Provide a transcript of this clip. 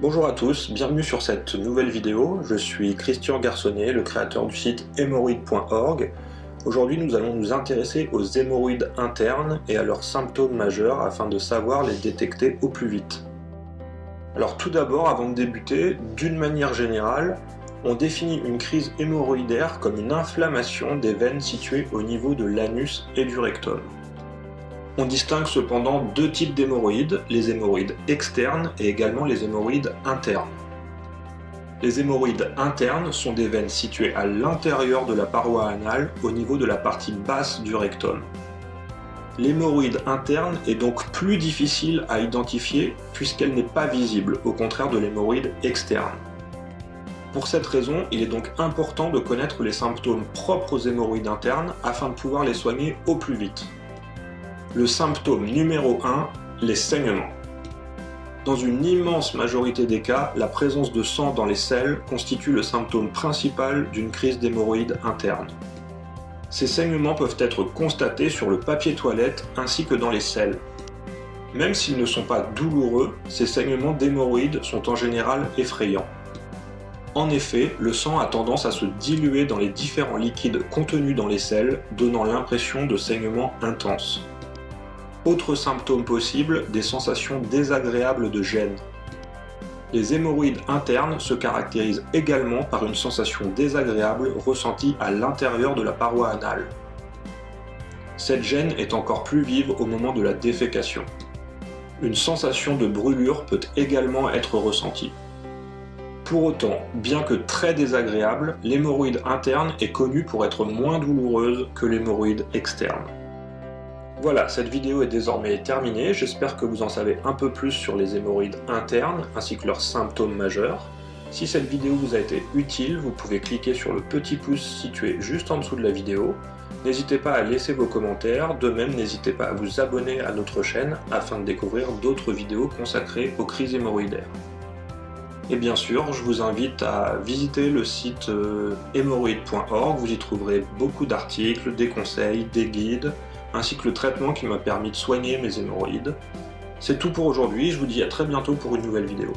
Bonjour à tous, bienvenue sur cette nouvelle vidéo. Je suis Christian Garçonnet, le créateur du site hémorroïdes.org. Aujourd'hui, nous allons nous intéresser aux hémorroïdes internes et à leurs symptômes majeurs afin de savoir les détecter au plus vite. Alors tout d'abord, avant de débuter, d'une manière générale, on définit une crise hémorroïdaire comme une inflammation des veines situées au niveau de l'anus et du rectum. On distingue cependant deux types d'hémorroïdes, les hémorroïdes externes et également les hémorroïdes internes. Les hémorroïdes internes sont des veines situées à l'intérieur de la paroi anale, au niveau de la partie basse du rectum. L'hémorroïde interne est donc plus difficile à identifier puisqu'elle n'est pas visible, au contraire de l'hémorroïde externe. Pour cette raison, il est donc important de connaître les symptômes propres aux hémorroïdes internes afin de pouvoir les soigner au plus vite. Le symptôme numéro 1, les saignements. Dans une immense majorité des cas, la présence de sang dans les selles constitue le symptôme principal d'une crise d'hémorroïdes interne. Ces saignements peuvent être constatés sur le papier toilette ainsi que dans les selles. Même s'ils ne sont pas douloureux, ces saignements d'hémorroïdes sont en général effrayants. En effet, le sang a tendance à se diluer dans les différents liquides contenus dans les selles, donnant l'impression de saignements intenses. Autre symptôme possible, des sensations désagréables de gêne. Les hémorroïdes internes se caractérisent également par une sensation désagréable ressentie à l'intérieur de la paroi anale. Cette gêne est encore plus vive au moment de la défécation. Une sensation de brûlure peut également être ressentie. Pour autant, bien que très désagréable, l'hémorroïde interne est connue pour être moins douloureuse que l'hémorroïde externe. Voilà, cette vidéo est désormais terminée, j'espère que vous en savez un peu plus sur les hémorroïdes internes ainsi que leurs symptômes majeurs. Si cette vidéo vous a été utile, vous pouvez cliquer sur le petit pouce situé juste en dessous de la vidéo. N'hésitez pas à laisser vos commentaires, de même n'hésitez pas à vous abonner à notre chaîne afin de découvrir d'autres vidéos consacrées aux crises hémorroïdaires. Et bien sûr, je vous invite à visiter le site hémorroïdes.org, vous y trouverez beaucoup d'articles, des conseils, des guides, ainsi que le traitement qui m'a permis de soigner mes hémorroïdes. C'est tout pour aujourd'hui, je vous dis à très bientôt pour une nouvelle vidéo.